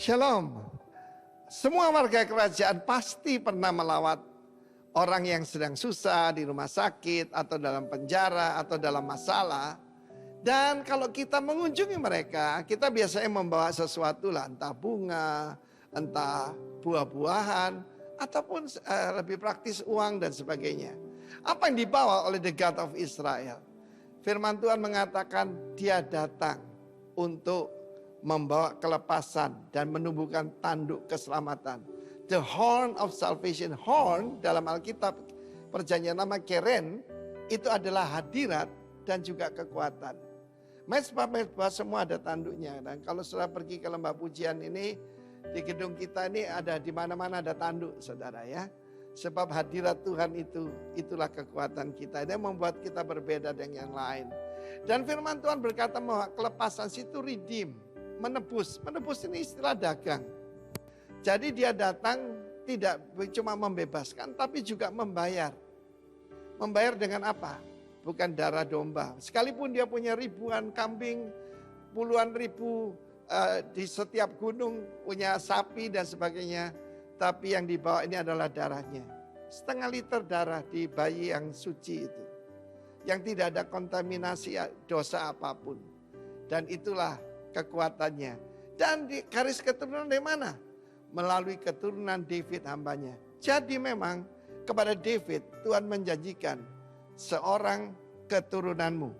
Shalom. Semua warga kerajaan pasti pernah melawat orang yang sedang susah di rumah sakit atau dalam penjara atau dalam masalah. Dan kalau kita mengunjungi mereka, kita biasanya membawa sesuatu lah, entah bunga, entah buah-buahan, ataupun lebih praktis uang dan sebagainya. Apa yang dibawa oleh the God of Israel? Firman Tuhan mengatakan dia datang untuk membawa kelepasan dan menumbuhkan tanduk keselamatan. The horn of salvation. Horn dalam Alkitab perjanjian lama keren itu adalah hadirat dan juga kekuatan. Mezbah semua ada tanduknya. Dan kalau sudah pergi ke lembah pujian ini, di gedung kita ini ada di mana-mana ada tanduk, saudara ya. Sebab hadirat Tuhan itulah kekuatan kita. Dia membuat kita berbeda dengan yang lain. Dan firman Tuhan berkata bahwa kelepasan itu redeem. Menebus ini istilah dagang. Jadi dia datang tidak cuma membebaskan tapi juga membayar. Membayar dengan apa? Bukan darah domba. Sekalipun dia punya ribuan kambing, puluhan ribu di setiap gunung punya sapi dan sebagainya. Tapi yang dibawa ini adalah darahnya. 0,5 liter darah di bayi yang suci itu. Yang tidak ada kontaminasi dosa apapun. Dan itulah kekuatannya. Dan di garis keturunan dari mana? Melalui keturunan David hambanya. Jadi memang kepada David Tuhan menjanjikan seorang keturunanmu.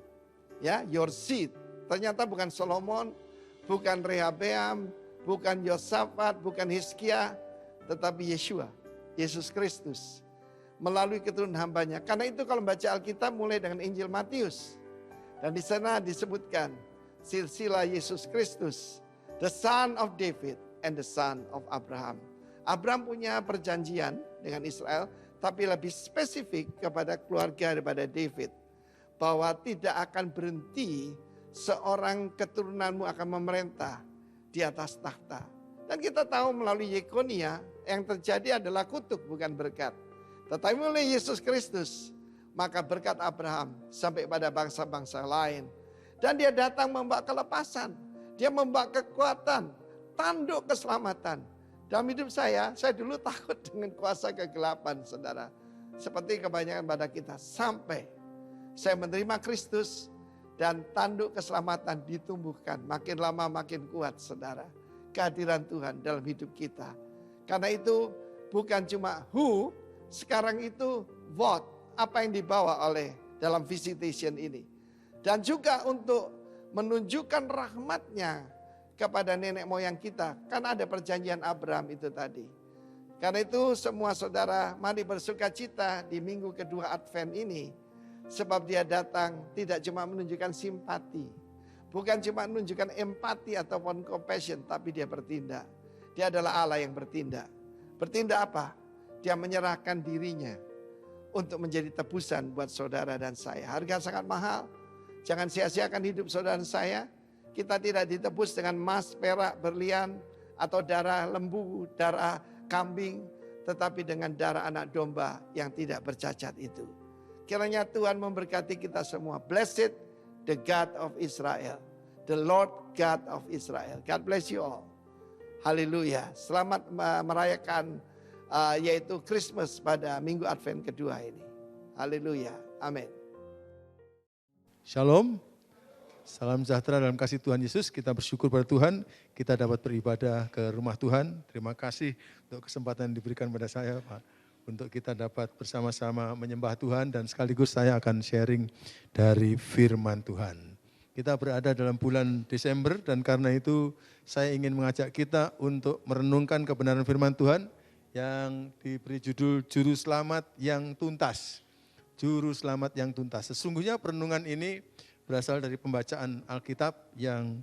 Ya, your seed. Ternyata bukan Solomon, bukan Rehabeam, bukan Yosafat, bukan Hizkia, tetapi Yeshua, Yesus Kristus. Melalui keturunan hambanya. Karena itu kalau baca Alkitab mulai dengan Injil Matius. Dan di sana disebutkan silsilah Yesus Kristus, the son of David and the son of Abraham. Abraham punya perjanjian dengan Israel, tapi lebih spesifik kepada keluarga daripada David. Bahwa tidak akan berhenti seorang keturunanmu akan memerintah di atas takhta. Dan kita tahu melalui Yekonia yang terjadi adalah kutuk bukan berkat. Tetapi melalui Yesus Kristus, maka berkat Abraham sampai pada bangsa-bangsa lain. Dan dia datang membawa kelepasan. Dia membawa kekuatan. Tanduk keselamatan. Dalam hidup saya dulu takut dengan kuasa kegelapan, saudara. Seperti kebanyakan pada kita. Sampai saya menerima Kristus dan tanduk keselamatan ditumbuhkan. Makin lama makin kuat, saudara. Kehadiran Tuhan dalam hidup kita. Karena itu bukan cuma who, sekarang itu what. Apa yang dibawa oleh dalam visitation ini. Dan juga untuk menunjukkan rahmatnya kepada nenek moyang kita. Karena ada perjanjian Abraham itu tadi. Karena itu semua saudara mari bersuka cita di minggu kedua Advent ini. Sebab dia datang tidak cuma menunjukkan simpati. Bukan cuma menunjukkan empati ataupun compassion. Tapi dia bertindak. Dia adalah Allah yang bertindak. Bertindak apa? Dia menyerahkan dirinya untuk menjadi tebusan buat saudara dan saya. Harga sangat mahal. Jangan sia-siakan hidup saudara dan saya. Kita tidak ditebus dengan emas, perak, berlian, atau darah lembu, darah kambing. Tetapi dengan darah anak domba yang tidak bercacat itu. Kiranya Tuhan memberkati kita semua. Blessed the God of Israel. The Lord God of Israel. God bless you all. Haleluya. Selamat merayakan yaitu Christmas pada minggu Advent kedua ini. Haleluya. Amin. Shalom, salam sejahtera dalam kasih Tuhan Yesus. Kita bersyukur pada Tuhan, kita dapat beribadah ke rumah Tuhan. Terima kasih untuk kesempatan yang diberikan pada saya, Pak. Untuk kita dapat bersama-sama menyembah Tuhan dan sekaligus saya akan sharing dari firman Tuhan. Kita berada dalam bulan Desember dan karena itu saya ingin mengajak kita untuk merenungkan kebenaran firman Tuhan yang diberi judul Juru Selamat yang Tuntas. Juru Selamat yang Tuntas. Sesungguhnya perenungan ini berasal dari pembacaan Alkitab yang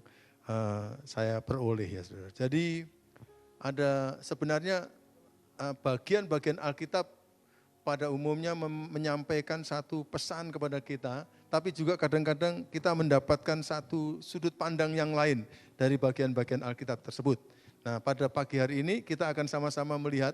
saya peroleh ya saudara. Jadi ada sebenarnya bagian-bagian Alkitab pada umumnya menyampaikan satu pesan kepada kita, tapi juga kadang-kadang kita mendapatkan satu sudut pandang yang lain dari bagian-bagian Alkitab tersebut. Nah pada pagi hari ini kita akan sama-sama melihat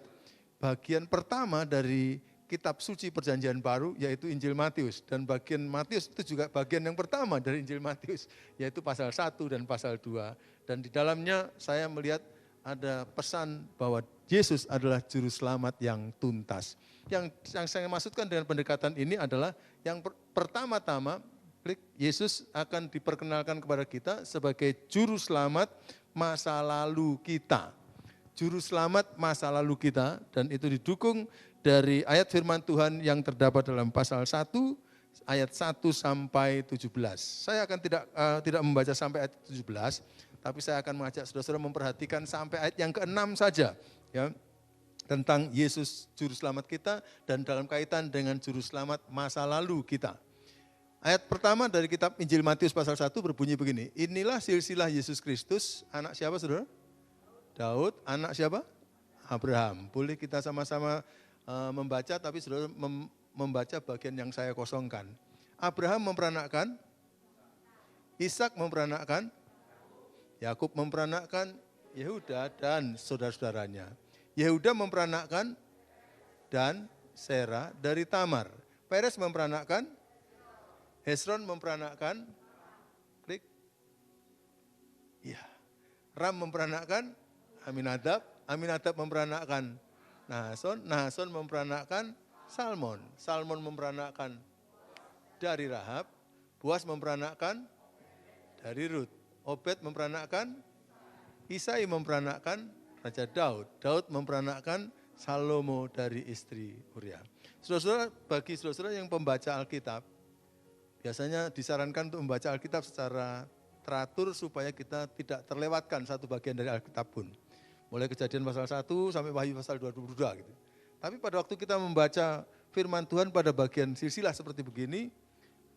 bagian pertama dari kitab suci perjanjian baru yaitu Injil Matius. Dan bagian Matius itu juga bagian yang pertama dari Injil Matius yaitu pasal 1 dan pasal 2. Dan di dalamnya saya melihat ada pesan bahwa Yesus adalah juru selamat yang tuntas. Yang saya maksudkan dengan pendekatan ini adalah yang pertama-tama Yesus akan diperkenalkan kepada kita sebagai juru selamat masa lalu kita. Juru selamat masa lalu kita, dan itu didukung dari ayat firman Tuhan yang terdapat dalam pasal 1 ayat 1 sampai 17. Saya akan tidak membaca sampai ayat 17, tapi saya akan mengajak saudara-saudara memperhatikan sampai ayat yang ke-6 saja, ya, tentang Yesus juru selamat kita dan dalam kaitan dengan juru selamat masa lalu kita. Ayat pertama dari kitab Injil Matius pasal 1 berbunyi begini, inilah silsilah Yesus Kristus, anak siapa saudara? Daud, anak siapa? Abraham. Boleh kita sama-sama membaca, tapi saudara membaca bagian yang saya kosongkan. Abraham memperanakkan, Ishak memperanakkan, Yakub memperanakkan Yehuda dan saudara-saudaranya. Yehuda memperanakkan dan Serah dari Tamar. Peres memperanakkan, Hesron memperanakkan, klik. Ya. Ram memperanakkan Aminadab, Aminadab memperanakkan Nahason, Nahason memperanakkan Salmon, Salmon memperanakkan dari Rahab, Boas memperanakkan dari Rut, Obed memperanakkan Isai memperanakkan Raja Daud, Daud memperanakkan Salomo dari istri Uria. Saudara-saudara, bagi saudara-saudara yang pembaca Alkitab, biasanya disarankan untuk membaca Alkitab secara teratur supaya kita tidak terlewatkan satu bagian dari Alkitab pun. Mulai Kejadian pasal 1 sampai Wahyu pasal 22 gitu. Tapi pada waktu kita membaca firman Tuhan pada bagian silsilah seperti begini,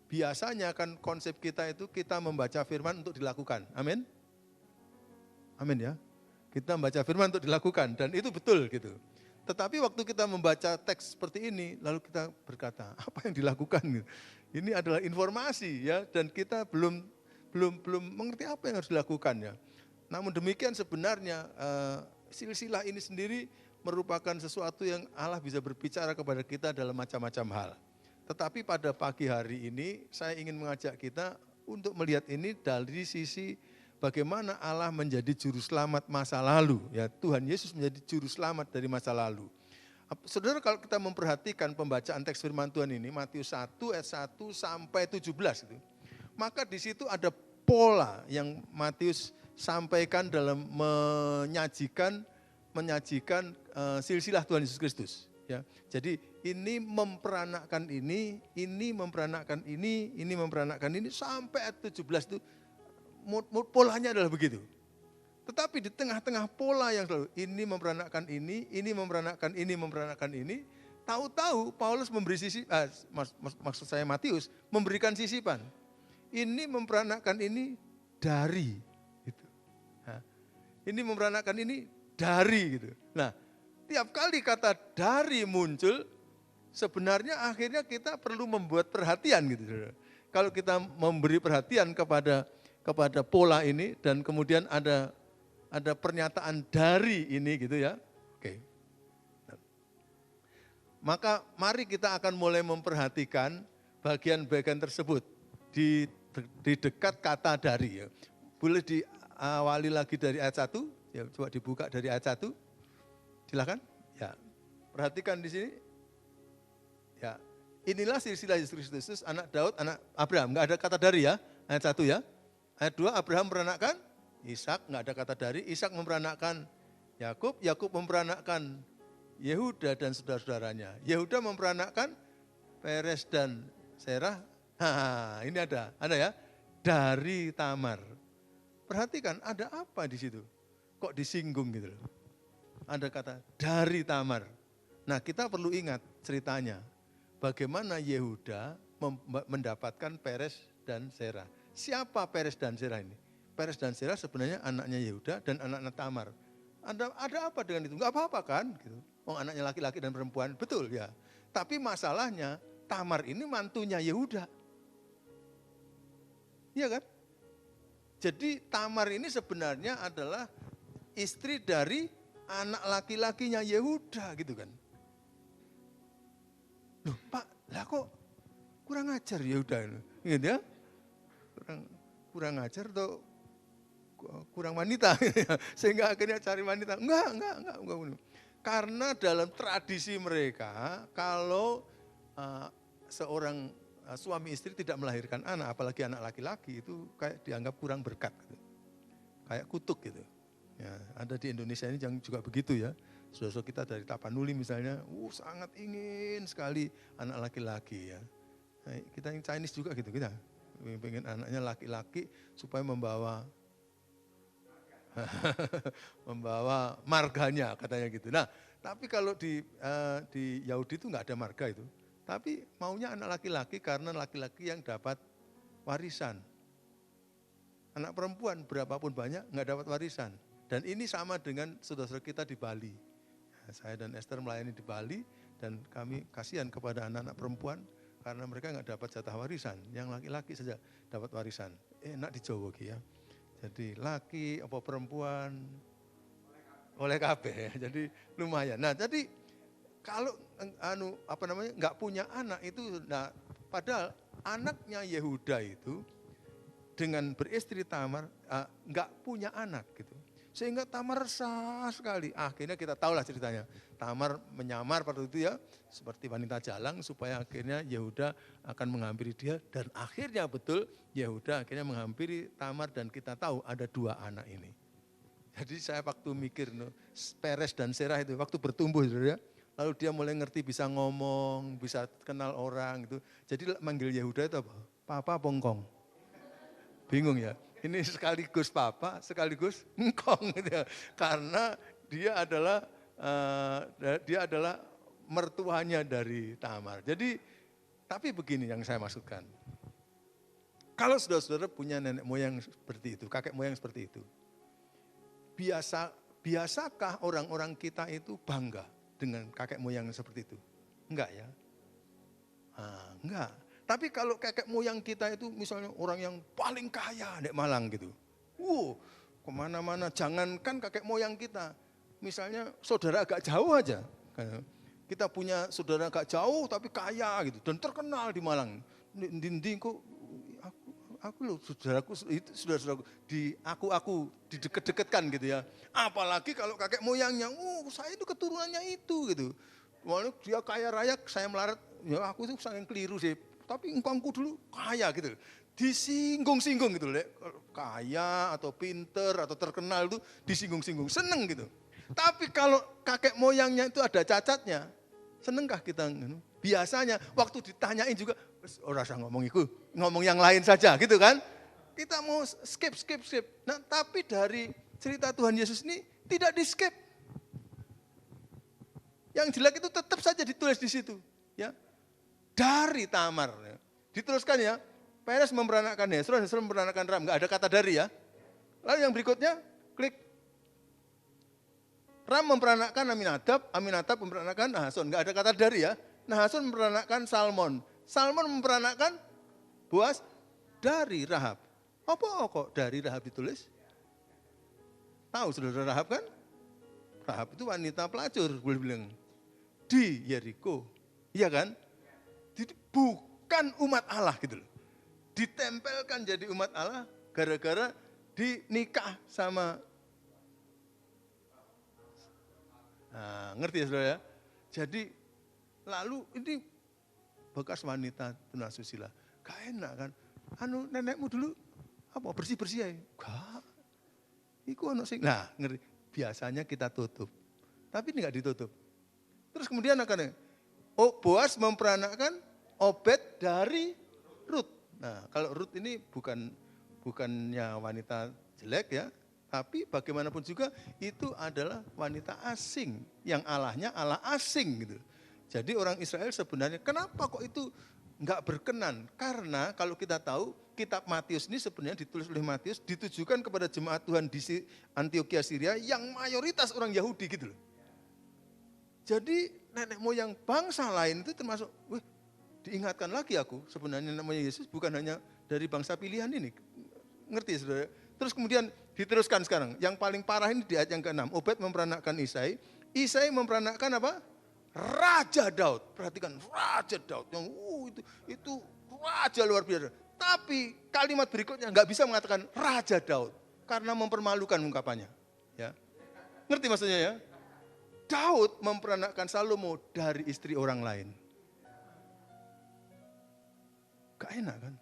biasanya kan konsep kita itu kita membaca firman untuk dilakukan. Amin? Amin ya. Kita membaca firman untuk dilakukan dan itu betul gitu. Tetapi waktu kita membaca teks seperti ini, lalu kita berkata, apa yang dilakukan? Ini adalah informasi ya, dan kita belum mengerti apa yang harus dilakukan ya. Namun demikian sebenarnya silsilah ini sendiri merupakan sesuatu yang Allah bisa berbicara kepada kita dalam macam-macam hal. Tetapi pada pagi hari ini saya ingin mengajak kita untuk melihat ini dari sisi bagaimana Allah menjadi juru selamat masa lalu. Ya, Tuhan Yesus menjadi juru selamat dari masa lalu. Saudara, kalau kita memperhatikan pembacaan teks firman Tuhan ini, Matius 1 ayat 1 sampai 17 itu, maka di situ ada pola yang Matius sampaikan dalam menyajikan silsilah Tuhan Yesus Kristus. Ya, jadi ini memperanakkan ini memperanakkan ini memperanakkan ini sampai ayat 17 itu polanya adalah begitu. Tetapi di tengah-tengah pola yang selalu ini memperanakkan ini memperanakkan ini, tahu-tahu Paulus memberi maksud saya Matius memberikan sisipan. Ini memperanakkan ini dari gitu. Nah, ini memperanakkan ini dari gitu. Nah, tiap kali kata dari muncul, sebenarnya akhirnya kita perlu membuat perhatian gitu. Kalau kita memberi perhatian kepada pola ini dan kemudian ada pernyataan dari ini gitu ya. Oke. Maka mari kita akan mulai memperhatikan bagian-bagian tersebut di dekat kata dari ya. Boleh diawali lagi dari ayat 1, ya coba dibuka dari ayat 1. Silakan. Ya. Perhatikan di sini. Ya. Inilah silsilah Yesus Kristus, anak Daud, anak Abraham. Enggak ada kata dari ya. Ayat 1 ya. Ayat 2, Abraham memperanakkan Ishak, enggak ada kata dari. Ishak memperanakkan Yakub, Yakub memperanakkan Yehuda dan saudara-saudaranya. Yehuda memperanakkan Peres dan Serah. Ini ada ya. Dari Tamar. Perhatikan ada apa di situ? Kok disinggung gitu loh. Ada kata dari Tamar. Nah, kita perlu ingat ceritanya. Bagaimana Yehuda mendapatkan Peres dan Serah. Siapa Peres dan Serah ini? Peres dan Serah sebenarnya anaknya Yehuda dan anaknya Tamar. Ada apa dengan itu? Enggak apa-apa kan? Gitu. Oh, anaknya laki-laki dan perempuan, betul ya. Tapi masalahnya Tamar ini mantunya Yehuda. Iya kan? Jadi Tamar ini sebenarnya adalah istri dari anak laki-lakinya Yehuda gitu kan. Loh Pak, lah kok kurang ajar Yehuda ini? Gitu ya? Kurang ajar atau kurang wanita. Sehingga akhirnya cari wanita. Enggak. Karena dalam tradisi mereka, kalau seorang suami istri tidak melahirkan anak, apalagi anak laki-laki, itu kayak dianggap kurang berkat. Gitu. Kayak kutuk gitu. Ya, ada di Indonesia ini yang juga begitu ya. Saudara-saudara kita dari Tapanuli misalnya, sangat ingin sekali anak laki-laki ya. Nah, kita yang Chinese juga gitu, kita pengen anaknya laki-laki supaya membawa membawa marganya katanya gitu. Nah, tapi kalau di Yahudi itu nggak ada marga itu. Tapi maunya anak laki-laki karena laki-laki yang dapat warisan. Anak perempuan berapapun banyak nggak dapat warisan. Dan ini sama dengan saudara-saudara kita di Bali. Saya dan Esther melayani di Bali dan kami kasihan kepada anak-anak perempuan karena mereka nggak dapat jatah warisan. Yang laki-laki saja dapat warisan. Enak di Jawa ya. Jadi laki apa perempuan oleh kabeh ya. Jadi lumayan. Nah, jadi kalau nggak punya anak itu, nah padahal anaknya Yehuda itu dengan beristri Tamar nggak punya anak gitu. Sehingga Tamar resah sekali. Akhirnya kita tahulah ceritanya. Tamar menyamar pada itu ya seperti wanita jalang supaya akhirnya Yehuda akan menghampiri dia dan akhirnya betul Yehuda akhirnya menghampiri Tamar dan kita tahu ada 2 anak ini. Jadi saya waktu mikir Peres dan Serah itu waktu bertumbuh ya. Lalu dia mulai ngerti bisa ngomong, bisa kenal orang gitu. Jadi manggil Yehuda itu apa? Papa Bongkong. Bingung ya. Ini sekaligus papa, sekaligus engkong gitu ya. Karena dia adalah mertuanya dari Tamar. Jadi tapi begini yang saya maksudkan. Kalau saudara-saudara punya nenek moyang seperti itu, kakek moyang seperti itu. Biasakah orang-orang kita itu bangga dengan kakek moyang seperti itu? Enggak ya? Enggak. Tapi kalau kakek moyang kita itu misalnya orang yang paling kaya di Malang gitu. Kemana-mana, jangankan kakek moyang kita. Misalnya saudara agak jauh aja. Kita punya saudara agak jauh tapi kaya gitu. Dan terkenal di Malang. Dinding kok, aku loh saudaraku, itu saudara-saudaraku. Aku dideket-deketkan gitu ya. Apalagi kalau kakek moyangnya, saya itu keturunannya itu gitu. Walau dia kaya raya, saya melarat, ya aku itu sangat keliru sih. Tapi engkongku dulu kaya gitu. Disinggung-singgung gitu. Kaya atau pinter atau terkenal itu disinggung-singgung. Seneng gitu. Tapi kalau kakek moyangnya itu ada cacatnya. Senengkah kita? Biasanya waktu ditanyain juga. Rasa ngomong itu, ngomong yang lain saja gitu kan. Kita mau skip. Nah tapi dari cerita Tuhan Yesus ini tidak di skip. Yang jelek itu tetap saja ditulis di situ. Ya. Dari Tamar. Diteruskan ya, Peres memperanakkan Hezron, Hezron memperanakkan Ram. Enggak ada kata dari ya. Lalu yang berikutnya, klik. Ram memperanakkan Aminadab, Aminadab memperanakkan Nahason. Enggak ada kata dari ya. Nahason memperanakkan Salmon. Salmon memperanakkan Boas dari Rahab. Apa kok dari Rahab ditulis? Tahu saudara Rahab kan? Rahab itu wanita pelacur, boleh bilang. Di Yeriko. Iya kan? Bukan umat Allah gitu loh. Ditempelkan jadi umat Allah gara-gara dinikah sama. Nah, ngerti ya saudara ya? Jadi lalu ini bekas wanita tunasusila. Gak enak kan? Nenekmu dulu apa bersih-bersih ya? Gak. Iku ono sing. Nah, ngerti. Biasanya kita tutup. Tapi ini enggak ditutup. Terus kemudian Boas memperanakkan Obed dari Rut. Nah, kalau Rut ini bukannya wanita jelek ya, tapi bagaimanapun juga itu adalah wanita asing yang Allahnya Allah asing gitu. Jadi orang Israel sebenarnya kenapa kok itu enggak berkenan? Karena kalau kita tahu kitab Matius ini sebenarnya ditulis oleh Matius ditujukan kepada jemaat Tuhan di Antioquia Syria yang mayoritas orang Yahudi gitu loh. Jadi nenek moyang bangsa lain itu termasuk, diingatkan lagi aku sebenarnya namanya Yesus bukan hanya dari bangsa pilihan ini. Ngerti saudara? Terus kemudian diteruskan sekarang. Yang paling parah ini di ayat yang ke-6. Obed memperanakkan Isai. Isai memperanakkan apa? Raja Daud. Perhatikan Raja Daud. Yang itu raja luar biasa. Tapi kalimat berikutnya nggak bisa mengatakan Raja Daud. karena mempermalukan ungkapannya. Ya. Ngerti maksudnya ya? Daud memperanakkan Salomo dari istri orang lain. Gak enak kan?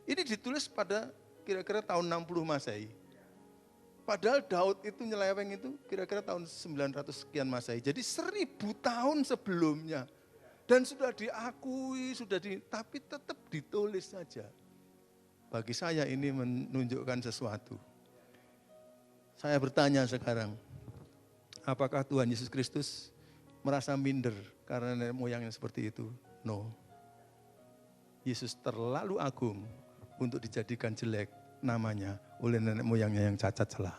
Ini ditulis pada kira-kira tahun 60 Masehi. Padahal Daud itu nyeleweng itu kira-kira tahun 900 sekian Masehi. Jadi 1000 tahun sebelumnya. Dan sudah diakui, tapi tetap ditulis saja. Bagi saya ini menunjukkan sesuatu. Saya bertanya sekarang, apakah Tuhan Yesus Kristus merasa minder karena nenek moyangnya seperti itu? No. Yesus terlalu agung untuk dijadikan jelek namanya oleh nenek moyangnya yang cacat celah.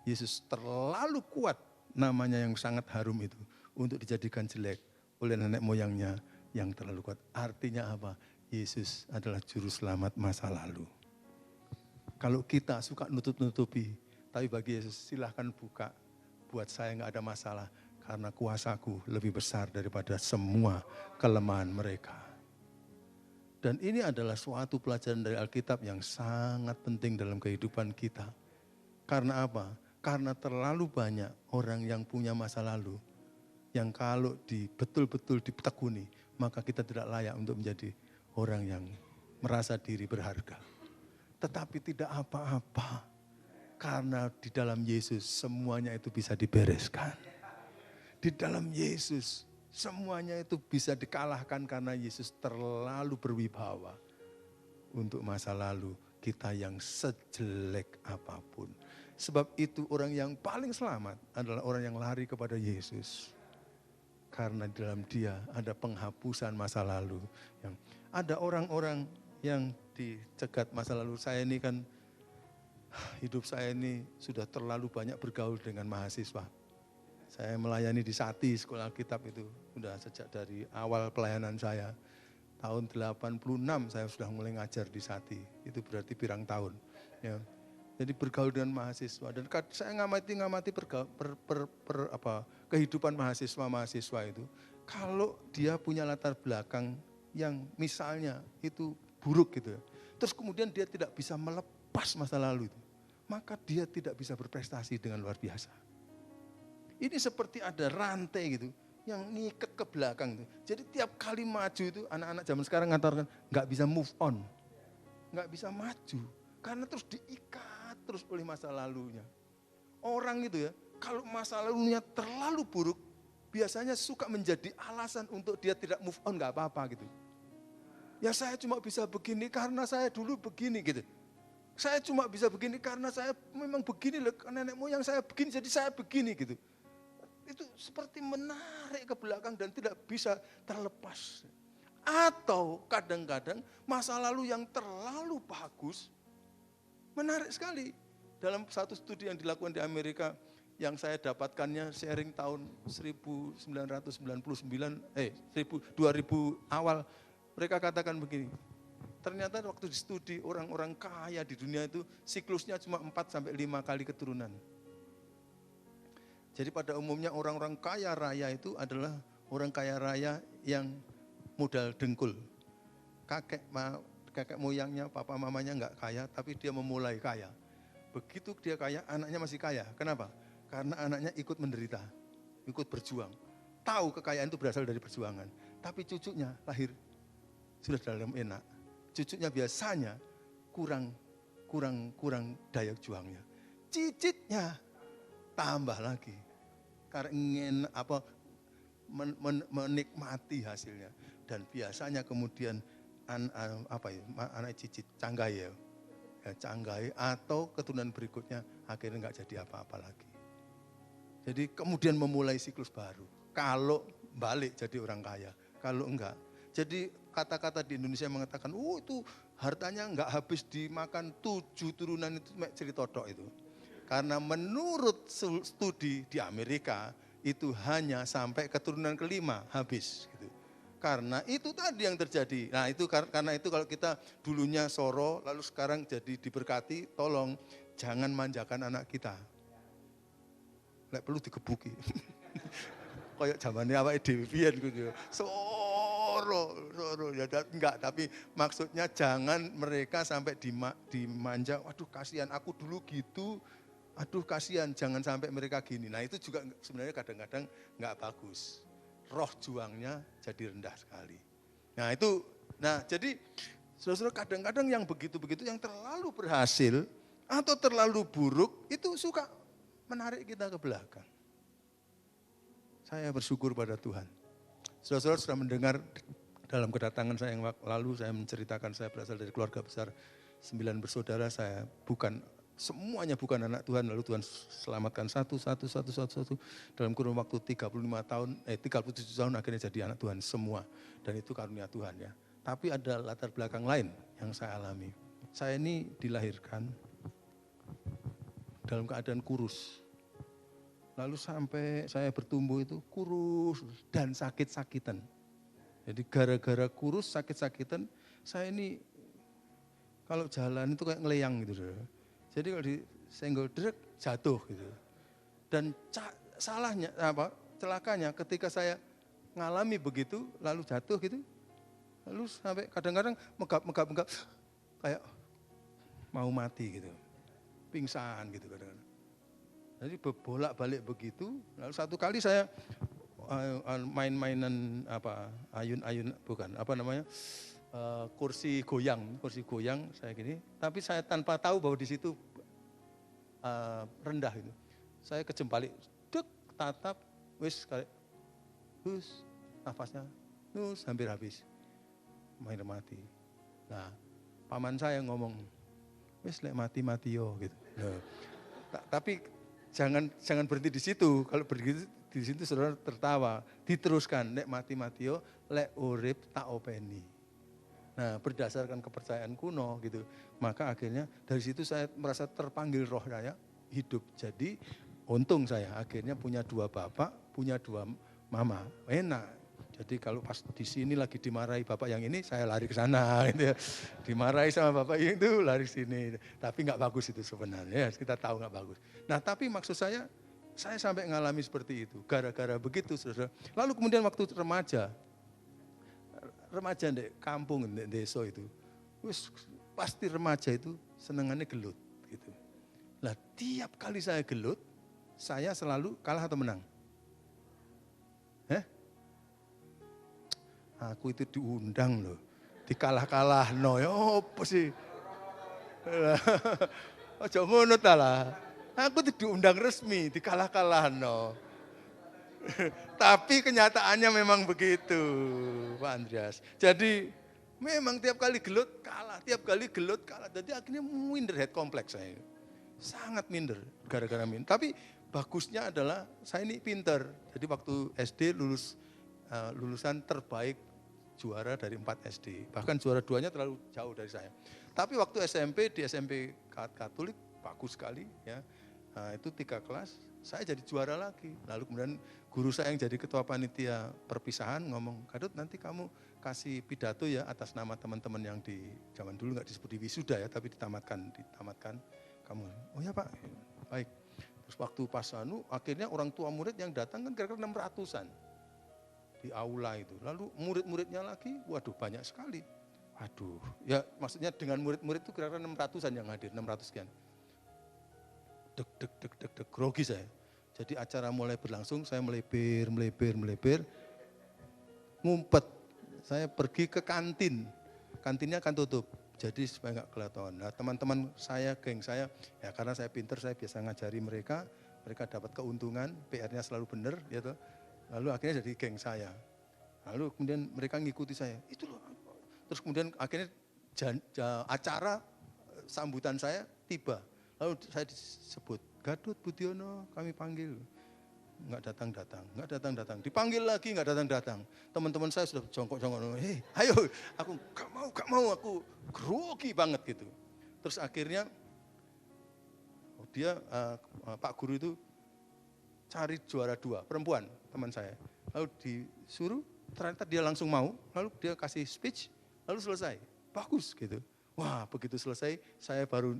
Yesus terlalu kuat namanya yang sangat harum itu untuk dijadikan jelek oleh nenek moyangnya yang terlalu kuat. Artinya apa? Yesus adalah juru selamat masa lalu. Kalau kita suka nutup-nutupi, tapi bagi Yesus silahkan buka. Buat saya nggak ada masalah karena kuasaku lebih besar daripada semua kelemahan mereka. Dan ini adalah suatu pelajaran dari Alkitab yang sangat penting dalam kehidupan kita. Karena apa? Karena terlalu banyak orang yang punya masa lalu, yang kalau betul-betul ditekuni, maka kita tidak layak untuk menjadi orang yang merasa diri berharga. Tetapi tidak apa-apa, karena di dalam Yesus semuanya itu bisa dibereskan. Di dalam Yesus semuanya itu bisa dikalahkan karena Yesus terlalu berwibawa untuk masa lalu kita yang sejelek apapun. Sebab itu orang yang paling selamat adalah orang yang lari kepada Yesus. Karena di dalam dia ada penghapusan masa lalu. Yang ada orang-orang yang dicegat masa lalu. Saya ini kan, hidup saya ini sudah terlalu banyak bergaul dengan mahasiswa. Saya melayani di Sati, sekolah Alkitab itu. Sudah sejak dari awal pelayanan saya. Tahun 86 saya sudah mulai ngajar di Sati. Itu berarti pirang tahun. Ya. Jadi bergaul dengan mahasiswa. Dan saya ngamati kehidupan mahasiswa itu. Kalau dia punya latar belakang yang misalnya itu buruk gitu ya. Terus kemudian dia tidak bisa melepas masa lalu itu. Maka dia tidak bisa berprestasi dengan luar biasa. Ini seperti ada rantai gitu yang ngikat ke belakang itu. Jadi tiap kali maju itu anak-anak zaman sekarang ngatakan nggak bisa move on. Nggak bisa maju. Karena terus diikat terus oleh masa lalunya. Orang itu ya, kalau masa lalunya terlalu buruk, biasanya suka menjadi alasan untuk dia tidak move on, nggak apa-apa gitu. Ya saya cuma bisa begini karena saya dulu begini gitu. Saya cuma bisa begini karena saya memang begini, nenek moyang saya begini, jadi saya begini gitu. Itu seperti menarik ke belakang dan tidak bisa terlepas. Atau kadang-kadang masa lalu yang terlalu bagus, menarik sekali. Dalam satu studi yang dilakukan di Amerika, yang saya dapatkannya sharing tahun 2000 awal, mereka katakan begini, ternyata waktu di studi orang-orang kaya di dunia itu siklusnya cuma 4-5 kali keturunan. Jadi pada umumnya orang-orang kaya raya itu adalah orang kaya raya yang modal dengkul. Kakek moyangnya, papa mamanya enggak kaya, tapi dia memulai kaya. Begitu dia kaya, anaknya masih kaya. Kenapa? Karena anaknya ikut menderita, ikut berjuang. Tahu kekayaan itu berasal dari perjuangan. Tapi cucunya lahir sudah dalam enak. Cucunya biasanya kurang daya juangnya. Cicitnya tambah lagi. Karena ingin menikmati hasilnya. Dan biasanya kemudian anak cicit canggai canggai atau keturunan berikutnya akhirnya enggak jadi apa-apa lagi. Jadi kemudian memulai siklus baru. Kalau balik jadi orang kaya, kalau enggak. Jadi kata-kata di Indonesia mengatakan, itu hartanya enggak habis dimakan 7 turunan itu cerita tok itu. Karena menurut studi di Amerika itu hanya sampai keturunan kelima habis gitu. Karena itu tadi yang terjadi. Nah itu karena itu kalau kita dulunya soro, lalu sekarang jadi diberkati, tolong jangan manjakan anak kita. Lek perlu digebuki. Kayak zamannya awake dhewe piyen gitu. Soro soro. Ya enggak, tapi maksudnya jangan mereka sampai dimanja, waduh kasihan aku dulu gitu, aduh kasihan, jangan sampai mereka gini. Nah itu juga sebenarnya kadang-kadang enggak bagus. Roh juangnya jadi rendah sekali. Nah itu, jadi saudara-saudara kadang-kadang yang begitu-begitu, yang terlalu berhasil atau terlalu buruk, itu suka menarik kita ke belakang. Saya bersyukur pada Tuhan. Saudara-saudara sudah mendengar dalam kedatangan saya yang lalu, saya menceritakan saya berasal dari keluarga besar 9 bersaudara, saya semuanya bukan anak Tuhan, lalu Tuhan selamatkan satu. Dalam kurun waktu 37 tahun akhirnya jadi anak Tuhan semua. Dan itu karunia Tuhan ya. Tapi ada latar belakang lain yang saya alami. Saya ini dilahirkan dalam keadaan kurus. Lalu sampai saya bertumbuh itu kurus dan sakit-sakitan. Jadi gara-gara kurus, sakit-sakitan, saya ini kalau jalan itu kayak ngeleyang gitu. Jadi kalau disenggol drek jatuh gitu. Dan celakanya ketika saya ngalami begitu, lalu jatuh gitu, lalu sampai kadang-kadang megap kayak mau mati gitu. Pingsan gitu kadang-kadang. Jadi bolak-balik begitu, lalu satu kali saya main-mainan kursi goyang saya gini, tapi saya tanpa tahu bahwa di situ rendah itu. Saya kejembalik, tatap, nafasnya, hampir habis, mati. Nah, paman saya ngomong, lek mati yo gitu. Nah, tapi jangan berhenti di situ. Kalau berhenti di situ saudara tertawa. Diteruskan, nek mati yo, lek urip tak openi. Nah, berdasarkan kepercayaan kuno gitu. Maka akhirnya dari situ saya merasa terpanggil roh saya hidup. Jadi untung saya akhirnya punya 2 bapak, punya 2 mama. Enak. Jadi kalau pas di sini lagi dimarahi bapak yang ini, saya lari ke sana gitu ya. Dimarahi sama bapak yang itu, lari sini. Tapi enggak bagus itu sebenarnya, kita tahu enggak bagus. Nah tapi maksud saya sampai ngalami seperti itu. Gara-gara begitu, saudara. Lalu kemudian waktu remaja di kampung, di desa itu. Pasti remaja itu senengannya gelut gitu. Lah tiap kali saya gelut, saya selalu kalah atau menang? Aku itu diundang loh, dikalah-kalah no, ya apa sih? Aja ngono ta lah. Aku diundang resmi, dikalah-kalah no. Tapi kenyataannya memang begitu, Pak Andreas. Jadi memang tiap kali gelut kalah, Jadi akhirnya minder, head complex saya. Sangat minder gara-gara minder. Tapi bagusnya adalah saya ini pinter. Jadi waktu SD lulusan terbaik, juara dari 4 SD. Bahkan juara 2-nya terlalu jauh dari saya. Tapi waktu SMP, di SMP Katolik, bagus sekali ya. Nah, itu 3 kelas, saya jadi juara lagi. Lalu kemudian guru saya yang jadi ketua panitia perpisahan ngomong, Kadut nanti kamu kasih pidato ya atas nama teman-teman yang di zaman dulu nggak disebut di wisuda ya, tapi ditamatkan kamu. Oh ya Pak, baik. Terus waktu pas akhirnya orang tua murid yang datang kan kira-kira 600-an. Di aula itu. Lalu murid-muridnya lagi, waduh banyak sekali. Waduh, ya maksudnya dengan murid-murid itu kira-kira 600-an yang hadir, 600 sekian. Deg, grogi saya. Jadi acara mulai berlangsung, saya melebir, ngumpet. Saya pergi ke kantin, kantinnya kan tutup. Jadi supaya nggak kelihatan. Nah teman-teman saya, geng saya, ya karena saya pinter, saya biasa ngajari mereka dapat keuntungan, PR-nya selalu benar, gitu. Lalu akhirnya jadi geng saya. Lalu kemudian mereka ngikuti saya. Itu loh. Terus kemudian akhirnya acara sambutan saya tiba. Lalu saya disebut, Gadut Budiono kami panggil. Enggak datang. Dipanggil lagi enggak datang. Teman-teman saya sudah jongkok-jongkok. Hei, ayo, aku gak mau, aku grogi banget gitu. Terus akhirnya dia Pak Guru itu cari juara 2, perempuan teman saya. Lalu disuruh, ternyata dia langsung mau, lalu dia kasih speech, lalu selesai. Bagus gitu. Wah begitu selesai, saya baru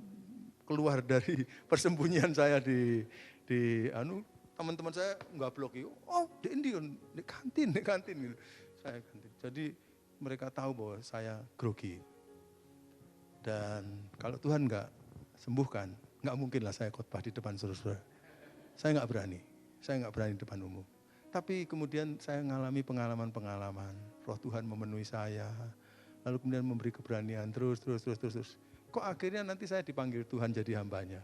keluar dari persembunyian saya di teman-teman saya nggak blok. Oh di kantin gitu. Saya kantin. Jadi mereka tahu bahwa saya grogi. Dan kalau Tuhan nggak sembuhkan, nggak mungkin lah saya khotbah di depan saudara-saudara. Saya nggak berani di depan umum. Tapi kemudian saya mengalami pengalaman-pengalaman, Roh Tuhan memenuhi saya, lalu kemudian memberi keberanian terus. Kok akhirnya nanti saya dipanggil Tuhan jadi hambanya.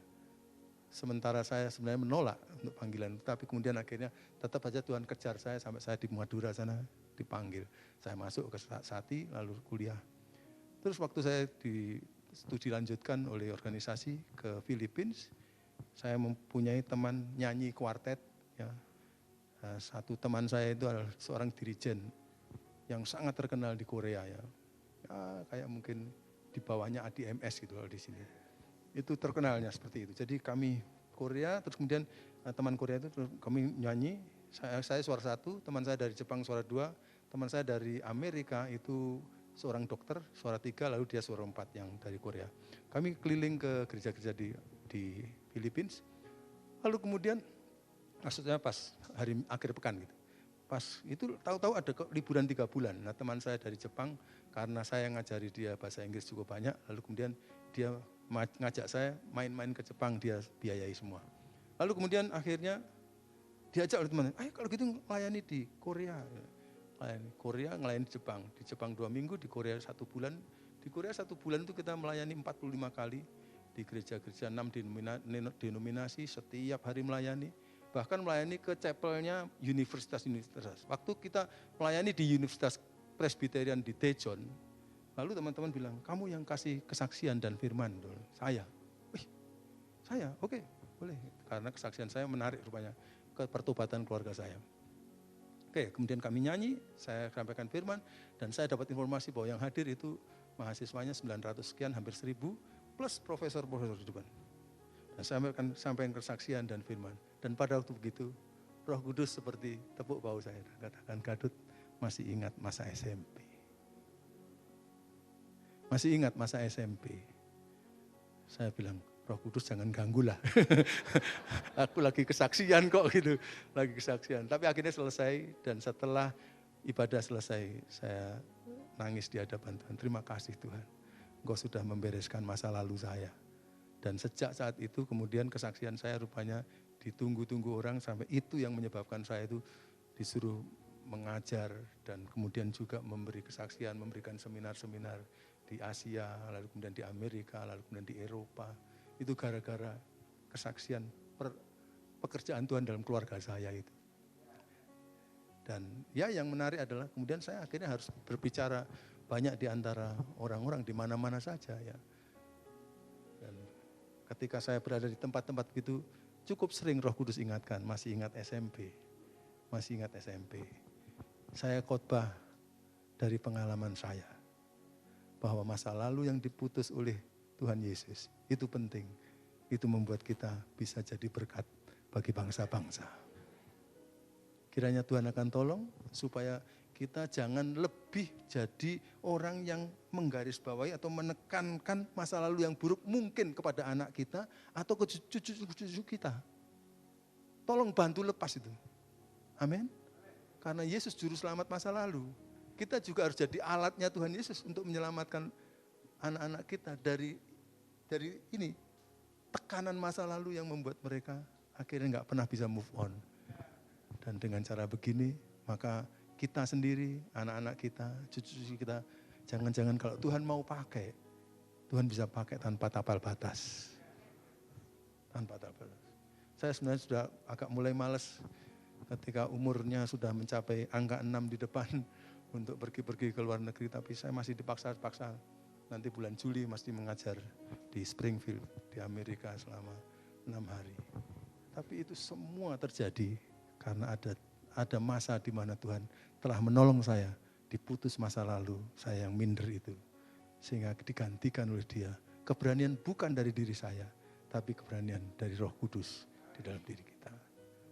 Sementara saya sebenarnya menolak untuk panggilan, tapi kemudian akhirnya tetap aja Tuhan kejar saya sampai saya di Madura sana dipanggil. Saya masuk ke Sati, lalu kuliah. Terus waktu saya studi lanjutkan oleh organisasi ke Filipina, saya mempunyai teman nyanyi kuartet. Ya. Satu teman saya itu adalah seorang dirijen yang sangat terkenal di Korea. Ya, kayak mungkin di bawahnya ADMS gitu di sini. Itu terkenalnya seperti itu. Jadi kami Korea, terus kemudian teman Korea itu kami nyanyi. Saya suara 1, teman saya dari Jepang suara 2, teman saya dari Amerika itu seorang dokter, suara 3, lalu dia suara 4 yang dari Korea. Kami keliling ke gereja-gereja di Filipina, lalu kemudian maksudnya pas hari akhir pekan gitu. Pas itu tahu-tahu ada liburan 3 bulan. Nah teman saya dari Jepang, karena saya ngajari dia bahasa Inggris cukup banyak, lalu kemudian dia ngajak saya main-main ke Jepang, dia biayai semua. Lalu kemudian akhirnya diajak oleh teman, ayo kalau gitu melayani di Korea. Ngelayani di Jepang 2 minggu, di Korea 1 bulan. Di Korea 1 bulan itu kita melayani 45 kali, di gereja-gereja 6 denominasi, setiap hari melayani. Bahkan melayani ke chapelnya universitas. Waktu kita melayani di Universitas Presbyterian di Daejeon, lalu teman-teman bilang, kamu yang kasih kesaksian dan firman. Saya, saya, oke, boleh. Karena kesaksian saya menarik rupanya ke pertobatan keluarga saya. Oke, kemudian kami nyanyi, saya sampaikan firman, dan saya dapat informasi bahwa yang hadir itu mahasiswanya 900 sekian, hampir 1000, plus profesor-profesor di depan. Dan saya sampaikan kesaksian dan firman. Dan pada waktu begitu, Roh Kudus seperti tepuk bahu saya, katakan, Gadut, masih ingat masa SMP. Masih ingat masa SMP. Saya bilang, Roh Kudus jangan ganggulah. Aku lagi kesaksian kok gitu. Lagi kesaksian. Tapi akhirnya selesai dan setelah ibadah selesai saya nangis di hadapan Tuhan. Terima kasih Tuhan. Engkau sudah membereskan masa lalu saya. Dan sejak saat itu kemudian kesaksian saya rupanya ditunggu-tunggu orang sampai itu yang menyebabkan saya itu disuruh mengajar dan kemudian juga memberi kesaksian, memberikan seminar-seminar di Asia, lalu kemudian di Amerika, lalu kemudian di Eropa. Itu gara-gara kesaksian pekerjaan Tuhan dalam keluarga saya itu. Dan ya yang menarik adalah kemudian saya akhirnya harus berbicara banyak di antara orang-orang di mana-mana saja ya. Dan ketika saya berada di tempat-tempat begitu, cukup sering Roh Kudus ingatkan, masih ingat SMP. Saya khotbah dari pengalaman saya. Bahwa masa lalu yang diputus oleh Tuhan Yesus, itu penting. Itu membuat kita bisa jadi berkat bagi bangsa-bangsa. Kiranya Tuhan akan tolong supaya kita jangan lebih jadi orang yang menggarisbawahi atau menekankan masa lalu yang buruk mungkin kepada anak kita atau ke cucu-cucu kita. Tolong bantu lepas itu. Amin. Karena Yesus juru selamat masa lalu. Kita juga harus jadi alatnya Tuhan Yesus untuk menyelamatkan anak-anak kita dari ini tekanan masa lalu yang membuat mereka akhirnya nggak pernah bisa move on. Dan dengan cara begini, maka kita sendiri, anak-anak kita, cucu-cucu kita, jangan-jangan kalau Tuhan mau pakai, Tuhan bisa pakai tanpa tapal batas. Tanpa tapal batas. Saya sebenarnya sudah agak mulai malas ketika umurnya sudah mencapai angka 6 di depan untuk pergi-pergi ke luar negeri, tapi saya masih dipaksa-paksa. Nanti bulan Juli mesti mengajar di Springfield, di Amerika selama 6 hari. Tapi itu semua terjadi karena ada masa di mana Tuhan telah menolong saya, diputus masa lalu saya yang minder itu. Sehingga digantikan oleh Dia. Keberanian bukan dari diri saya, tapi keberanian dari Roh Kudus di dalam diri kita.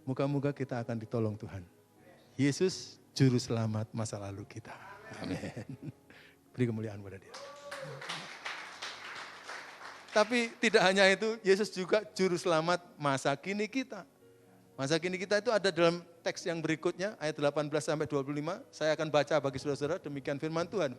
Moga-moga kita akan ditolong Tuhan. Yesus juru selamat masa lalu kita. Amin. Beri kemuliaan pada Dia. Tapi tidak hanya itu, Yesus juga juru selamat masa kini kita. Masa kini kita itu ada dalam teks yang berikutnya, ayat 18 sampai 25, saya akan baca bagi saudara-saudara, demikian firman Tuhan.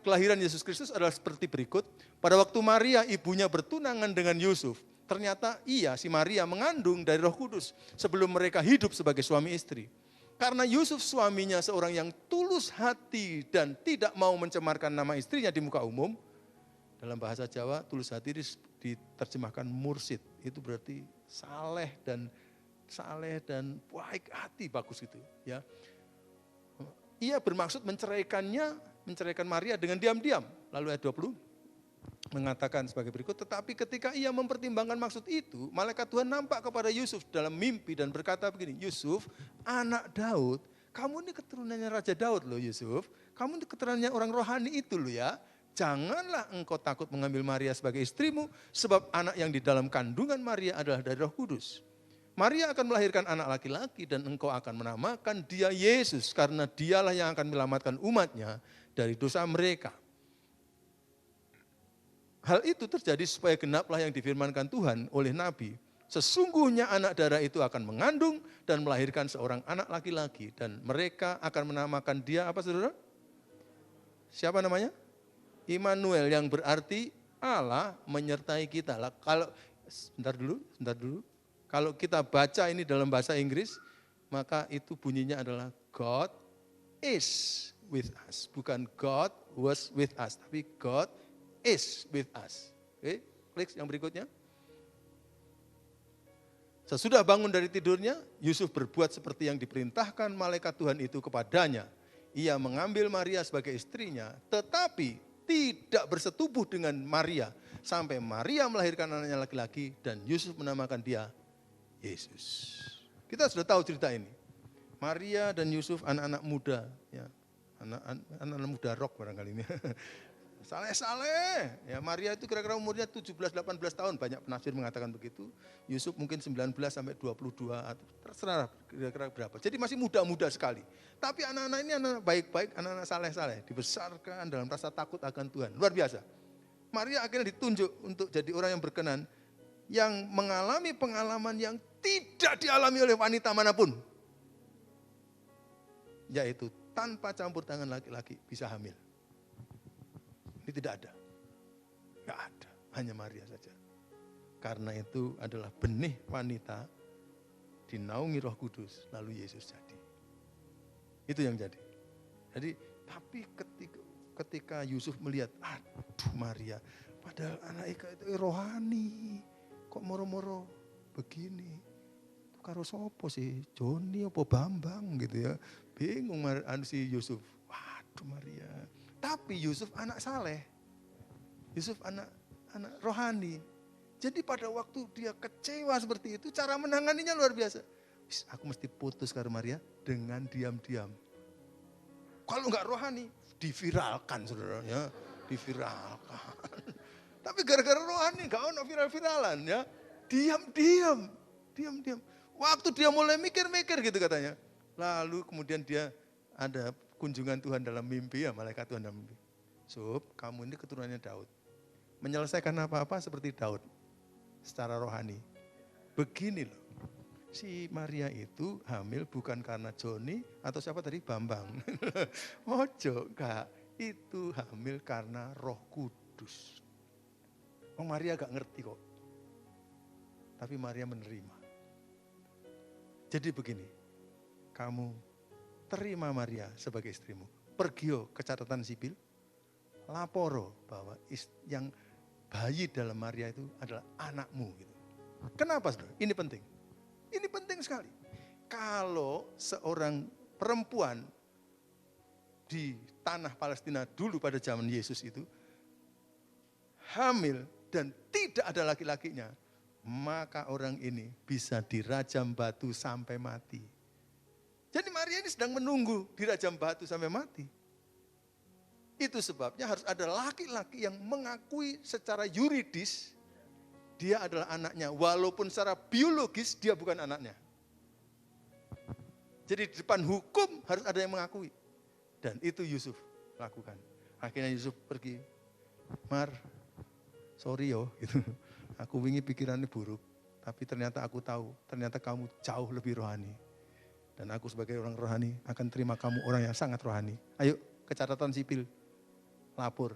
Kelahiran Yesus Kristus adalah seperti berikut. Pada waktu Maria ibunya bertunangan dengan Yusuf, ternyata si Maria mengandung dari Roh Kudus sebelum mereka hidup sebagai suami istri. Karena Yusuf suaminya seorang yang tulus hati dan tidak mau mencemarkan nama istrinya di muka umum, dalam bahasa Jawa tulus hati diterjemahkan mursid, itu berarti saleh dan baik hati, bagus itu ya. Ia bermaksud menceraikan Maria dengan diam-diam. Lalu ayat 20 mengatakan sebagai berikut, tetapi ketika ia mempertimbangkan maksud itu, malaikat Tuhan nampak kepada Yusuf dalam mimpi dan berkata begini, Yusuf, anak Daud, kamu ini keturunannya Raja Daud loh Yusuf, kamu ini keturunannya orang rohani itu loh ya. Janganlah engkau takut mengambil Maria sebagai istrimu, sebab anak yang di dalam kandungan Maria adalah dari Roh Kudus. Maria akan melahirkan anak laki-laki dan engkau akan menamakan dia Yesus, karena dialah yang akan menyelamatkan umatnya dari dosa mereka. Hal itu terjadi supaya genaplah yang difirmankan Tuhan oleh Nabi. Sesungguhnya anak darah itu akan mengandung dan melahirkan seorang anak laki-laki. Dan mereka akan menamakan dia, apa saudara? Siapa namanya? Immanuel, yang berarti Allah menyertai kita. Kalau sebentar dulu. Kalau kita baca ini dalam bahasa Inggris, maka itu bunyinya adalah God is with us. Bukan God was with us, tapi God is with us. Oke, klik yang berikutnya. Sesudah bangun dari tidurnya, Yusuf berbuat seperti yang diperintahkan malaikat Tuhan itu kepadanya. Ia mengambil Maria sebagai istrinya, tetapi tidak bersetubuh dengan Maria. Sampai Maria melahirkan anaknya laki-laki dan Yusuf menamakan dia Yesus. Kita sudah tahu cerita ini. Maria dan Yusuf anak-anak muda, ya, anak-anak muda rock barangkali ini. Saleh-saleh. Ya, Maria itu kira-kira umurnya 17-18 tahun, banyak penafsir mengatakan begitu. Yusuf mungkin 19 sampai 22 atau terserah kira-kira berapa. Jadi masih muda-muda sekali. Tapi anak-anak ini anak baik-baik, anak-anak saleh-saleh, dibesarkan dalam rasa takut akan Tuhan. Luar biasa. Maria akhirnya ditunjuk untuk jadi orang yang berkenan, yang mengalami pengalaman yang tidak dialami oleh wanita manapun. Yaitu tanpa campur tangan laki-laki bisa hamil. Ini tidak ada. Tidak ada. Hanya Maria saja. Karena itu adalah benih wanita dinaungi Roh Kudus. Lalu Yesus jadi. Itu yang jadi. Jadi tapi ketika Yusuf melihat, aduh Maria, padahal anak Eka itu rohani. Kok moro-moro begini? Karo sopo sih? Joni apa Bambang gitu ya. Bingung si Yusuf. Waduh Maria. Tapi Yusuf anak saleh. Yusuf anak rohani. Jadi pada waktu dia kecewa seperti itu, cara menanganinya luar biasa. Aku mesti putus karo Maria dengan diam-diam. Kalau enggak rohani, diviralkan saudara ya. Diviralkan. Tapi gara-gara rohani enggak ono viral-viralan ya. Diam-diam. Waktu dia mulai mikir-mikir gitu katanya. Lalu kemudian dia ada kunjungan Tuhan dalam mimpi, ya malaikat Tuhan dalam mimpi. Sub, kamu ini keturunannya Daud. Menyelesaikan apa-apa seperti Daud. Secara rohani. Begini loh. Si Maria itu hamil bukan karena Joni atau siapa tadi Bambang. Ojo, enggak. Itu hamil karena Roh Kudus. Maria gak ngerti kok. Tapi Maria menerima. Jadi begini, kamu terima Maria sebagai istrimu. Pergio ke catatan sipil, laporo bahwa yang bayi dalam Maria itu adalah anakmu. Gitu. Kenapa saudara? Ini penting. Ini penting sekali. Kalau seorang perempuan di tanah Palestina dulu pada zaman Yesus itu, hamil dan tidak ada laki-lakinya, maka orang ini bisa dirajam batu sampai mati. Jadi Maria ini sedang menunggu dirajam batu sampai mati. Itu sebabnya harus ada laki-laki yang mengakui secara yuridis dia adalah anaknya. Walaupun secara biologis dia bukan anaknya. Jadi di depan hukum harus ada yang mengakui. Dan itu Yusuf lakukan. Akhirnya Yusuf pergi. Mar, sorry yo. Gitu. Aku wingi pikirannya buruk. Tapi ternyata aku tahu. Ternyata kamu jauh lebih rohani. Dan aku sebagai orang rohani akan terima kamu orang yang sangat rohani. Ayo ke catatan sipil, lapor.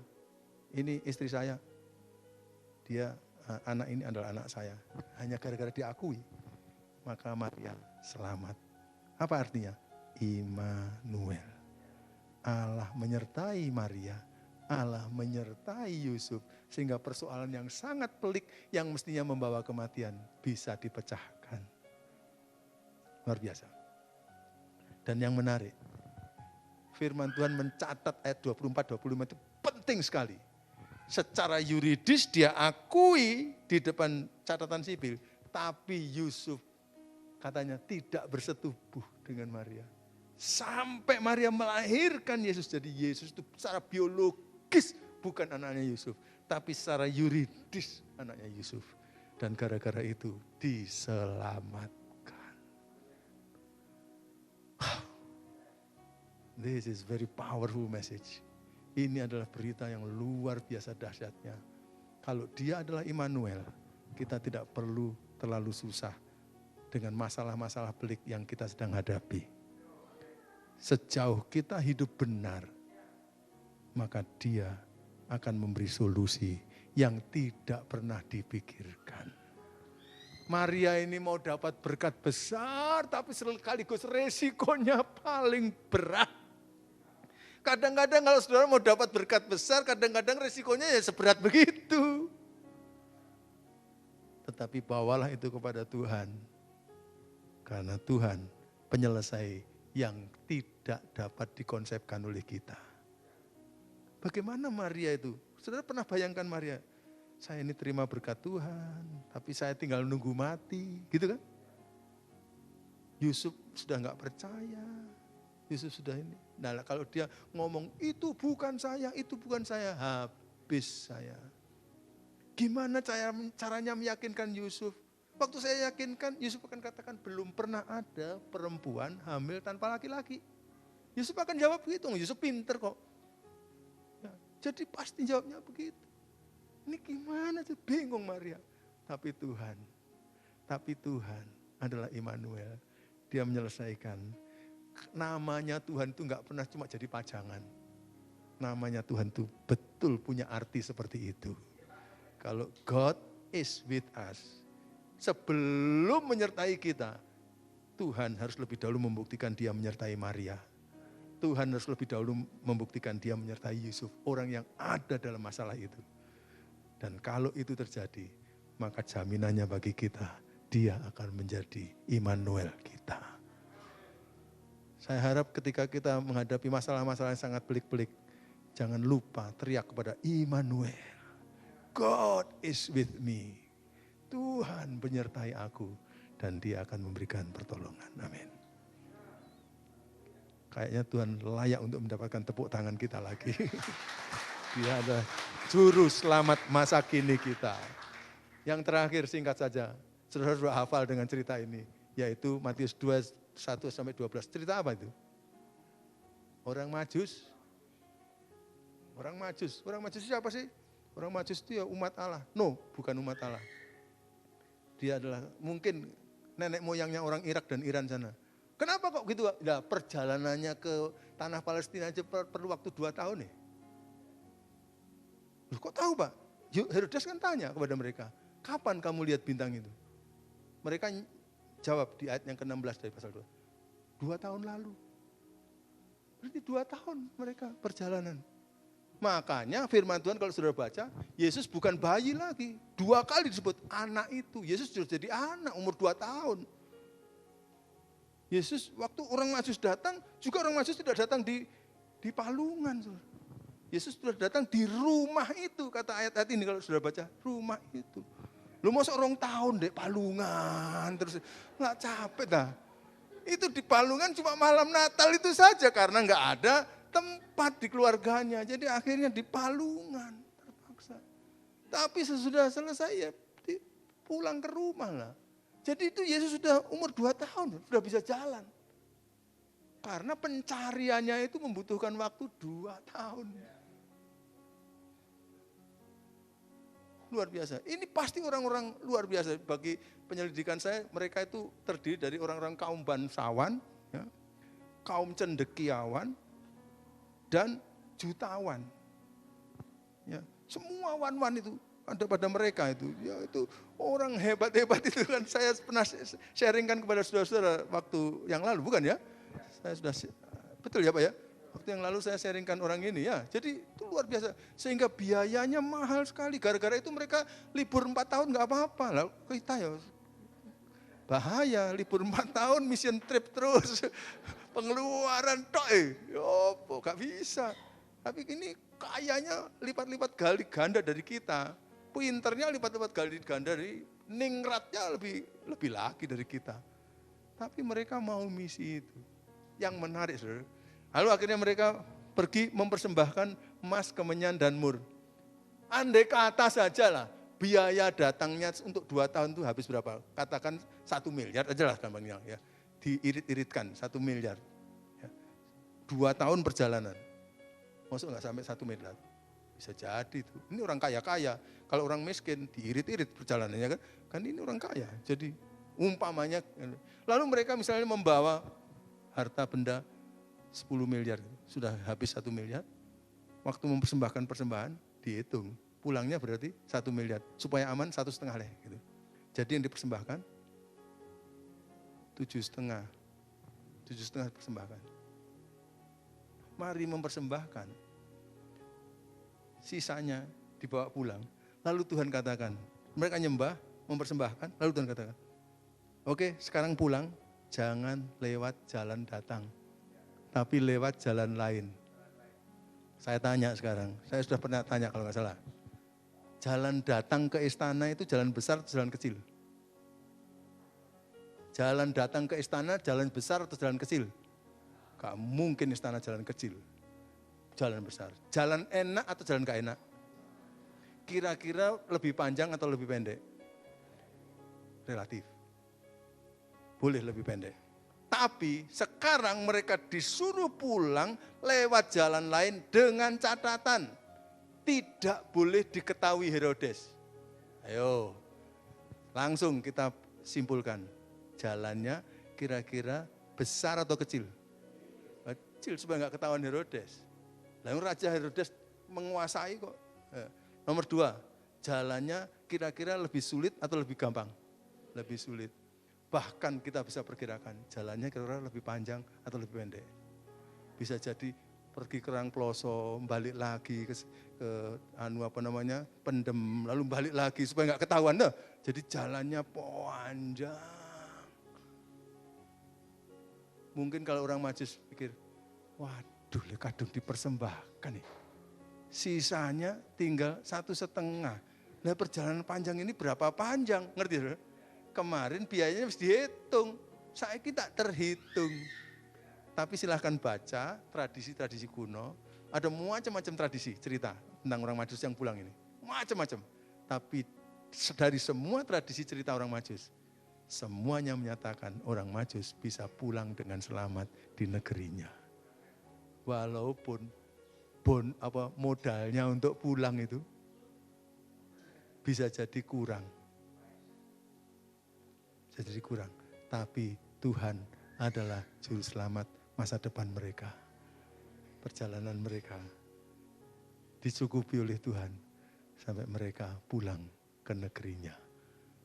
Ini istri saya, dia anak ini adalah anak saya. Hanya gara-gara diakui, maka Maria selamat. Apa artinya? Immanuel. Allah menyertai Maria, Allah menyertai Yusuf. Sehingga persoalan yang sangat pelik yang mestinya membawa kematian bisa dipecahkan. Luar biasa. Dan yang menarik, firman Tuhan mencatat ayat 24-25 itu penting sekali. Secara yuridis dia akui di depan catatan sipil, tapi Yusuf katanya tidak bersetubuh dengan Maria. Sampai Maria melahirkan Yesus, jadi Yesus itu secara biologis bukan anaknya Yusuf, tapi secara yuridis anaknya Yusuf. Dan gara-gara itu diselamatkan. This is very powerful message. Ini adalah berita yang luar biasa dahsyatnya. Kalau dia adalah Immanuel, kita tidak perlu terlalu susah dengan masalah-masalah pelik yang kita sedang hadapi. Sejauh kita hidup benar, maka dia akan memberi solusi yang tidak pernah dipikirkan. Maria ini mau dapat berkat besar, tapi sekaligus resikonya paling berat. Kadang-kadang kalau saudara mau dapat berkat besar, kadang-kadang resikonya ya seberat begitu. Tetapi bawalah itu kepada Tuhan. Karena Tuhan penyelesai yang tidak dapat dikonsepkan oleh kita. Bagaimana Maria itu? Saudara pernah bayangkan Maria? Saya ini terima berkat Tuhan, tapi saya tinggal nunggu mati. Gitu kan? Yusuf sudah enggak percaya. Yusuf sudah ini. Nah kalau dia ngomong itu bukan saya, habis saya. Gimana caranya meyakinkan Yusuf? Waktu saya yakinkan, Yusuf akan katakan belum pernah ada perempuan hamil tanpa laki-laki. Yusuf akan jawab begitu, Yusuf pinter kok. Ya, jadi pasti jawabnya begitu. Ini gimana sih, bingung Maria. Tapi Tuhan adalah Immanuel. Dia menyelesaikan. Namanya Tuhan itu enggak pernah cuma jadi pajangan. Namanya Tuhan itu betul punya arti seperti itu. Kalau God is with us, sebelum menyertai kita, Tuhan harus lebih dahulu membuktikan dia menyertai Maria. Tuhan harus lebih dahulu membuktikan dia menyertai Yusuf, orang yang ada dalam masalah itu. Dan kalau itu terjadi, maka jaminannya bagi kita, dia akan menjadi Immanuel kita. Saya harap ketika kita menghadapi masalah-masalah yang sangat pelik-pelik, jangan lupa teriak kepada Immanuel. God is with me. Tuhan menyertai aku dan dia akan memberikan pertolongan. Amin. Kayaknya Tuhan layak untuk mendapatkan tepuk tangan kita lagi. Dia adalah juru selamat masa kini kita. Yang terakhir singkat saja, saudara sudah hafal dengan cerita ini, yaitu Matius 2:1-12. Cerita apa itu? Orang Majus siapa sih? Orang Majus itu ya umat Allah. No, bukan umat Allah. Dia adalah mungkin nenek moyangnya orang Irak dan Iran sana. Kenapa kok gitu? Nah, perjalanannya ke tanah Palestina aja perlu waktu 2 tahun ya. Loh, kok tahu Pak? Herodes kan tanya kepada mereka, kapan kamu lihat bintang itu? Mereka jawab di ayat yang ke-16 dari pasal 2. 2 tahun lalu. Berarti 2 tahun mereka perjalanan. Makanya firman Tuhan kalau saudara baca, Yesus bukan bayi lagi. 2 kali disebut anak itu. Yesus sudah jadi anak umur 2 tahun. Yesus waktu orang Majus datang, juga orang Majus tidak datang di palungan. Saudara. Yesus sudah datang di rumah itu, kata ayat-ayat ini kalau saudara baca, rumah itu. Lu mau seorang tahun deh palungan, terus nggak capek dah. Itu di palungan cuma malam Natal itu saja karena nggak ada tempat di keluarganya. Jadi akhirnya di palungan terpaksa. Tapi sesudah selesai ya pulang ke rumah lah. Jadi itu Yesus sudah umur 2 tahun, sudah bisa jalan. Karena pencariannya itu membutuhkan waktu 2 tahun. Luar biasa. Ini pasti orang-orang luar biasa. Bagi penyelidikan saya, mereka itu terdiri dari orang-orang kaum bangsawan ya, kaum cendekiawan, dan jutawan. Ya, semua wan-wan itu ada pada mereka itu. Ya, itu orang hebat-hebat itu kan saya pernah sharingkan kepada saudara-saudara waktu yang lalu, bukan ya? Saya sudah, betul ya Pak ya? Waktu yang lalu saya sharingkan orang ini ya. Jadi itu luar biasa. Sehingga biayanya mahal sekali. Gara-gara itu mereka libur 4 tahun nggak apa-apa. Lalu kita ya bahaya, libur 4 tahun mission trip terus. Pengeluaran tok yopo, gak bisa. Tapi ini kayanya lipat-lipat gali ganda dari kita. Pinternya lipat-lipat gali ganda dari ningratnya lebih lagi dari kita. Tapi mereka mau misi itu. Yang menarik, saudara. Lalu akhirnya mereka pergi mempersembahkan emas, kemenyan, dan mur. Andai kata saja lah, biaya datangnya untuk 2 tahun itu habis berapa? Katakan 1 miliar aja lah gampangnya ya. Diirit-iritkan 1 miliar. 2 tahun perjalanan. Maksud nggak sampai 1 miliar? Bisa jadi itu. Ini orang kaya-kaya. Kalau orang miskin diirit-irit perjalanannya kan. Kan ini orang kaya. Jadi umpamanya. Lalu mereka misalnya membawa harta benda 10 miliar. Sudah habis 1 miliar. Waktu mempersembahkan persembahan dihitung. Pulangnya berarti 1 miliar. Supaya aman 1,5 leh. Gitu. Jadi yang dipersembahkan 7,5. 7,5 persembahkan. Mari mempersembahkan. Sisanya dibawa pulang. Lalu Tuhan katakan, mereka nyembah, mempersembahkan, lalu Tuhan katakan, oke, sekarang pulang, jangan lewat jalan datang, tapi lewat jalan lain. Saya tanya sekarang, saya sudah pernah tanya kalau nggak salah. Jalan datang ke istana itu jalan besar atau jalan kecil? Jalan datang ke istana, jalan besar atau jalan kecil? Gak mungkin istana jalan kecil, jalan besar. Jalan enak atau jalan gak enak? Kira-kira lebih panjang atau lebih pendek? Relatif. Boleh lebih pendek. Tapi sekarang mereka disuruh pulang lewat jalan lain dengan catatan. Tidak boleh diketahui Herodes. Ayo, langsung kita simpulkan. Jalannya kira-kira besar atau kecil? Kecil supaya nggak ketahuan Herodes. Lalu Raja Herodes menguasai kok. Nomor 2, jalannya kira-kira lebih sulit atau lebih gampang? Lebih sulit. Bahkan kita bisa perkirakan jalannya kira-kira lebih panjang atau lebih pendek. Bisa jadi pergi ke Rangploso, balik lagi ke Pendem, lalu balik lagi supaya nggak ketahuan. Nah, jadi jalannya panjang. Mungkin kalau orang Majus pikir, waduh, kadung dipersembahkan nih. Sisanya tinggal 1,5. Nah perjalanan panjang ini berapa panjang? Ngerti saudara? Kemarin biayanya harus dihitung. Saya tak terhitung. Tapi silahkan baca tradisi-tradisi kuno. Ada macam-macam tradisi cerita tentang orang Majus yang pulang ini. Macam-macam. Tapi dari semua tradisi cerita orang Majus, semuanya menyatakan orang Majus bisa pulang dengan selamat di negerinya. Walaupun modalnya untuk pulang itu bisa jadi kurang. Bisa jadi kurang. Tapi Tuhan adalah juru selamat masa depan mereka. Perjalanan mereka dicukupi oleh Tuhan sampai mereka pulang ke negerinya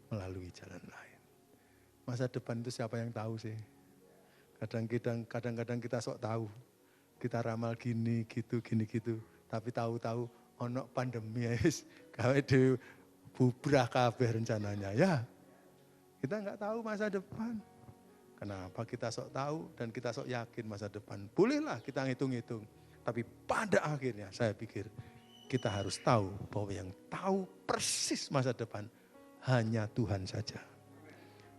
melalui jalan lain. Masa depan itu siapa yang tahu sih? Kadang-kadang kita sok tahu. Kita ramal gini, gitu. Tapi tahu-tahu ono pandemi guys. Gawe dhewe bubrah kabeh rencananya ya. Kita enggak tahu masa depan. Kenapa kita sok tahu dan kita sok yakin masa depan? Bolehlah kita ngitung-ngitung. Tapi pada akhirnya saya pikir kita harus tahu bahwa yang tahu persis masa depan hanya Tuhan saja.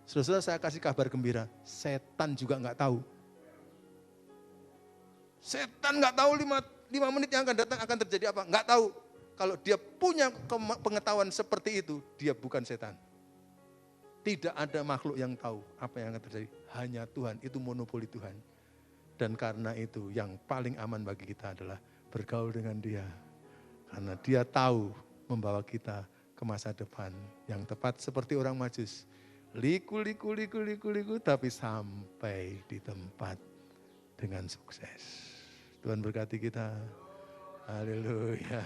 Saudara, saya kasih kabar gembira, setan juga enggak tahu. Setan nggak tahu 5 menit yang akan datang akan terjadi apa. Nggak tahu. Kalau dia punya pengetahuan seperti itu, dia bukan setan. Tidak ada makhluk yang tahu apa yang akan terjadi. Hanya Tuhan, itu monopoli Tuhan. Dan karena itu yang paling aman bagi kita adalah bergaul dengan dia. Karena dia tahu membawa kita ke masa depan yang tepat seperti orang Majus. liku, tapi sampai di tempat dengan sukses. Tuhan berkati kita. Haleluya.